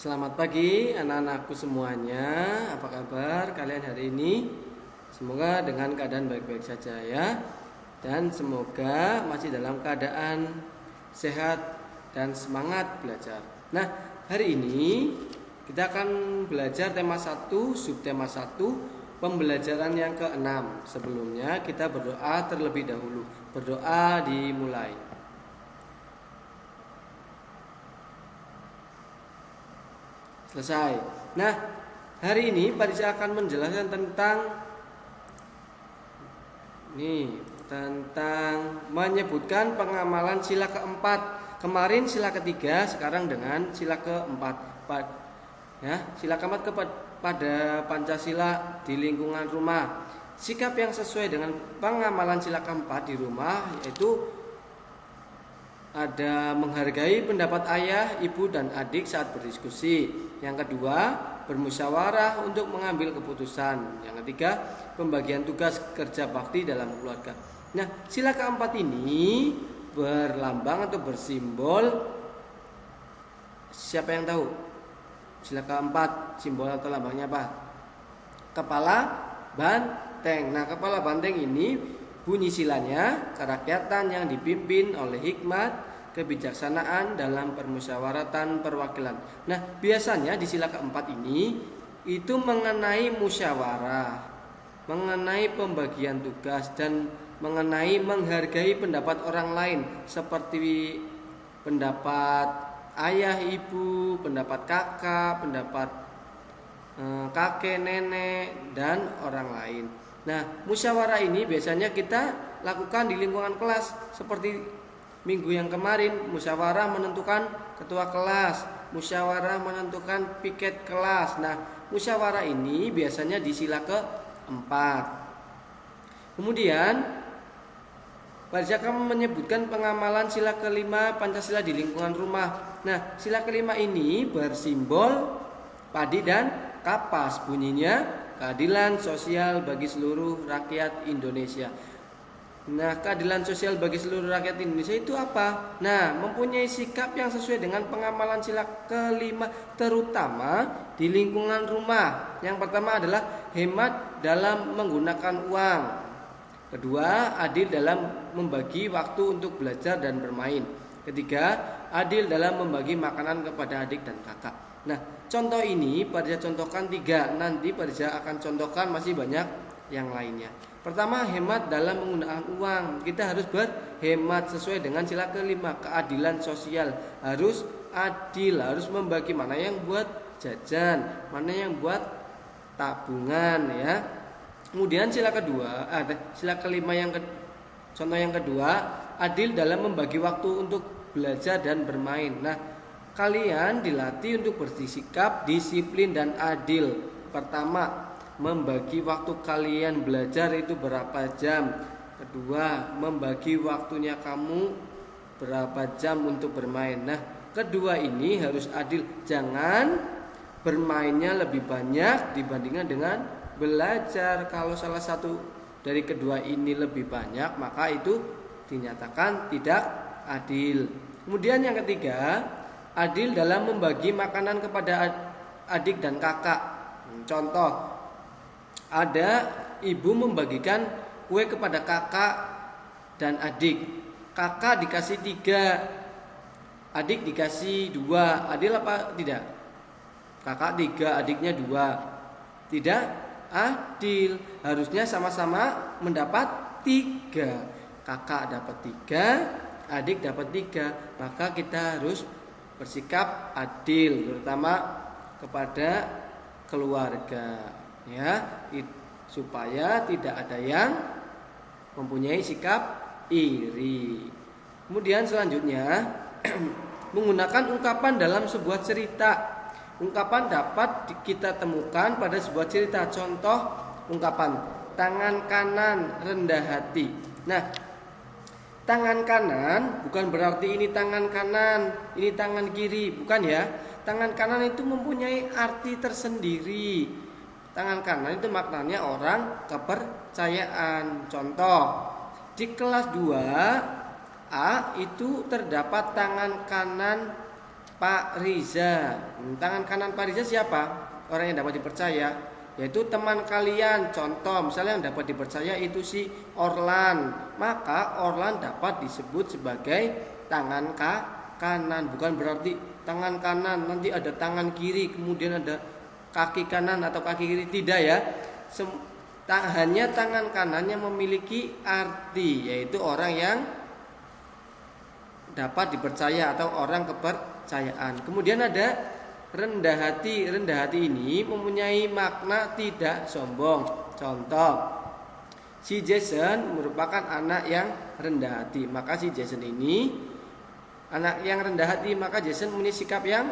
Selamat pagi anak-anakku semuanya. Apa kabar kalian hari ini? Semoga dengan keadaan baik-baik saja ya. Dan semoga masih dalam keadaan sehat dan semangat belajar. Nah, hari ini kita akan belajar tema 1, subtema 1, pembelajaran yang ke-6. Sebelumnya kita berdoa terlebih dahulu. Berdoa dimulai. Selesai. Nah, hari ini Pak Dija akan menjelaskan tentang menyebutkan pengamalan sila keempat. Kemarin sila ketiga, sekarang dengan sila keempat. Sila keempat pada Pancasila di lingkungan rumah. Sikap yang sesuai dengan pengamalan sila keempat di rumah yaitu ada menghargai pendapat ayah, ibu, dan adik saat berdiskusi. Yang kedua, bermusyawarah untuk mengambil keputusan. Yang ketiga, pembagian tugas kerja bakti dalam keluarga. Nah, sila keempat ini berlambang atau bersimbol. Siapa yang tahu? Sila keempat, simbol atau lambangnya apa? Kepala banteng. Nah, kepala banteng ini bunyi silanya, kerakyatan yang dipimpin oleh hikmat, kebijaksanaan dalam permusyawaratan perwakilan. Nah, biasanya di sila keempat ini itu mengenai musyawarah, mengenai pembagian tugas, dan mengenai menghargai pendapat orang lain seperti pendapat ayah, ibu, pendapat kakak, pendapat kakek, nenek, dan orang lain. Nah, musyawarah ini biasanya kita lakukan di lingkungan kelas. Seperti minggu yang kemarin, musyawarah menentukan ketua kelas, musyawarah menentukan piket kelas. Nah, musyawarah ini biasanya di sila keempat. Kemudian Pak Jaka menyebutkan pengamalan sila kelima Pancasila di lingkungan rumah. Nah, sila kelima ini bersimbol padi dan kapas. Bunyinya keadilan sosial bagi seluruh rakyat Indonesia. Nah, keadilan sosial bagi seluruh rakyat Indonesia itu apa? Nah, mempunyai sikap yang sesuai dengan pengamalan sila kelima, terutama di lingkungan rumah. Yang pertama adalah hemat dalam menggunakan uang. Kedua, adil dalam membagi waktu untuk belajar dan bermain. Ketiga, adil dalam membagi makanan kepada adik dan kakak. Nah, contoh ini Pak Dija contohkan 3. Nanti Pak Dija akan contohkan masih banyak yang lainnya. Pertama, hemat dalam menggunakan uang. Kita harus berhemat sesuai dengan sila kelima, keadilan sosial. Harus adil, harus membagi mana yang buat jajan, mana yang buat tabungan ya. Kemudian sila kelima contoh yang kedua, adil dalam membagi waktu untuk belajar dan bermain. Nah, kalian dilatih untuk bersikap disiplin dan adil. Pertama, membagi waktu kalian belajar itu berapa jam. Kedua, membagi waktunya kamu berapa jam untuk bermain. Nah, kedua ini harus adil. Jangan bermainnya lebih banyak dibandingkan dengan belajar. Kalau salah satu dari kedua ini lebih banyak, maka itu dinyatakan tidak adil. Kemudian yang ketiga, adil dalam membagi makanan kepada adik dan kakak. Contoh, ada ibu membagikan kue kepada kakak dan adik. Kakak dikasih 3, adik dikasih 2. Adil apa tidak? Kakak 3, adiknya 2. Tidak adil. Harusnya sama-sama mendapat 3. Kakak dapat 3, adik dapat 3. Maka kita harus bersikap adil, terutama kepada keluarga ya, supaya tidak ada yang mempunyai sikap iri. Kemudian selanjutnya menggunakan ungkapan dalam sebuah cerita. Ungkapan dapat kita temukan pada sebuah cerita. Contoh ungkapan, tangan kanan rendah hati. Nah, tangan kanan bukan berarti ini tangan kanan, ini tangan kiri, bukan ya. Tangan kanan itu mempunyai arti tersendiri. Tangan kanan itu maknanya orang kepercayaan. Contoh, di kelas 2A itu terdapat tangan kanan Pak Riza. Tangan kanan Pak Riza siapa? Orang yang dapat dipercaya, yaitu teman kalian. Contoh misalnya yang dapat dipercaya itu si Orlan, maka Orlan dapat disebut sebagai tangan kanan. Bukan berarti tangan kanan nanti ada tangan kiri, kemudian ada kaki kanan atau kaki kiri, tidak ya. Hanya tangan kanan yang memiliki arti, yaitu orang yang dapat dipercaya atau orang kepercayaan. Kemudian ada rendah hati. Rendah hati ini mempunyai makna tidak sombong. Contoh, si Jason merupakan anak yang rendah hati. Maka si Jason ini anak yang rendah hati, maka Jason mempunyai sikap yang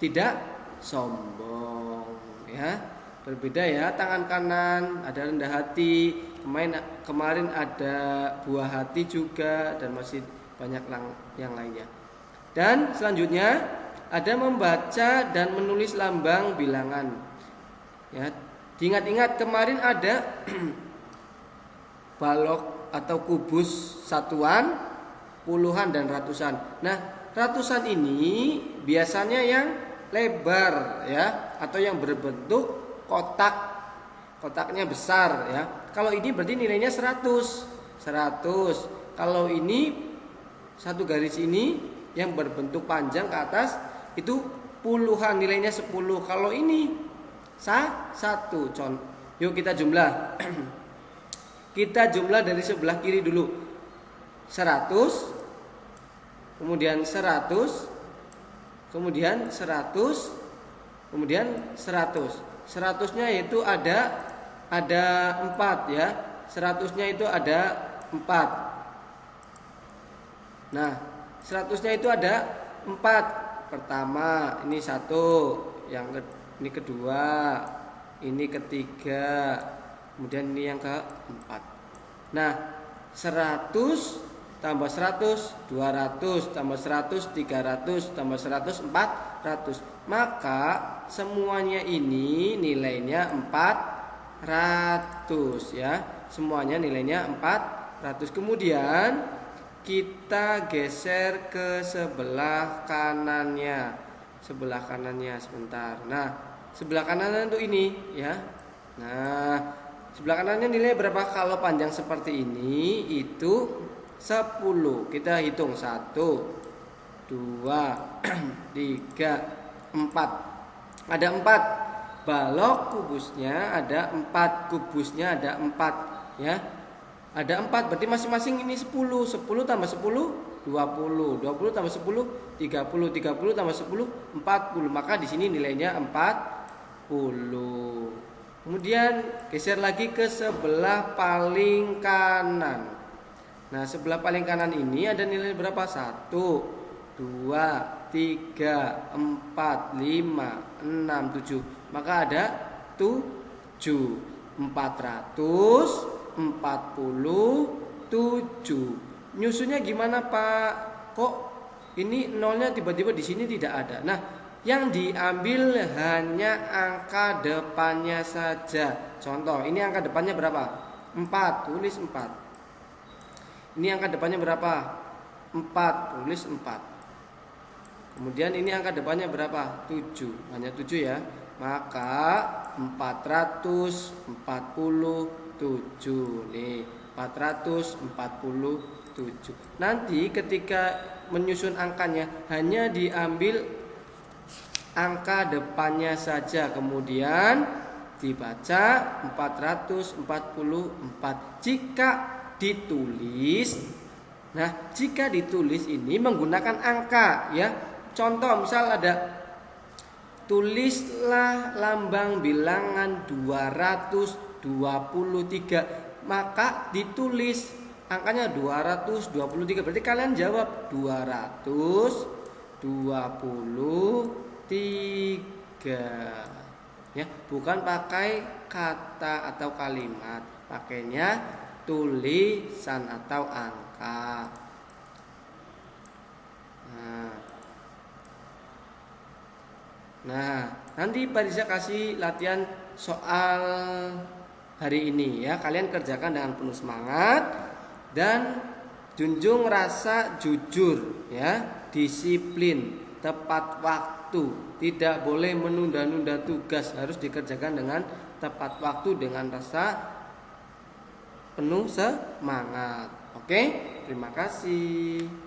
tidak sombong, ya. Berbeda ya, tangan kanan ada rendah hati, kemarin ada buah hati juga, dan masih banyak yang lainnya. Dan selanjutnya ada membaca dan menulis lambang bilangan. Ya, diingat-ingat kemarin ada balok atau kubus satuan, puluhan dan ratusan. Nah, ratusan ini biasanya yang lebar ya, atau yang berbentuk kotak. Kotaknya besar ya. Kalau ini berarti nilainya 100. Kalau ini satu garis ini yang berbentuk panjang ke atas itu puluhan, nilainya 10. Kalau ini 1. Yuk kita jumlah. Kita jumlah dari sebelah kiri dulu. 100, kemudian 100, kemudian 100, kemudian 100. 100-nya itu ada 4 ya. 100-nya itu ada 4. Nah, 100-nya itu ada 4. Pertama, ini 1, ini kedua, ini ketiga, kemudian ini yang keempat. Nah, 100 tambah 100, 200 tambah 100, 300 tambah 100, 400. Maka semuanya ini nilainya 400 ya. Semuanya nilainya 400. Kemudian kita geser ke sebelah kanannya. Sebelah kanannya sebentar. Nah, sebelah kanan itu ini ya. Nah, sebelah kanannya nilai berapa? Kalau panjang seperti ini itu 10. Kita hitung 1, 2, 3, 4. Ada 4. Balok kubusnya ada 4. Kubusnya ada 4 ya. Ada 4, berarti masing-masing ini 10. 10 tambah 10, 20. 20 tambah 10, 30. 30 tambah 10, 40. Maka di sini nilainya 40. Kemudian geser lagi ke sebelah paling kanan. Nah, sebelah paling kanan ini ada nilai berapa? 1, 2, 3, 4, 5, 6, 7. Maka ada 7. 447. Nyusunnya gimana, Pak? Kok ini nolnya tiba-tiba di sini tidak ada? Nah, yang diambil hanya angka depannya saja. Contoh, ini angka depannya berapa? 4, tulis 4. Ini angka depannya berapa? 4, tulis 4. Kemudian ini angka depannya berapa? 7, hanya 7 ya. Maka 447. Nih, 447. Nanti ketika menyusun angkanya hanya diambil angka depannya saja, kemudian dibaca 444. Jika ditulis ini menggunakan angka ya. Contoh misal ada, tulislah lambang bilangan 223. Maka ditulis angkanya 223. Berarti kalian jawab 223. Ya, bukan pakai kata atau kalimat, pakainya tulisan atau angka. Nah, nanti Pak Riza kasih latihan soal hari ini ya. Kalian kerjakan dengan penuh semangat dan junjung rasa jujur ya, disiplin. tepat waktu. Tidak boleh menunda-nunda tugas, harus dikerjakan dengan tepat waktu dengan rasa penuh semangat. Oke, terima kasih.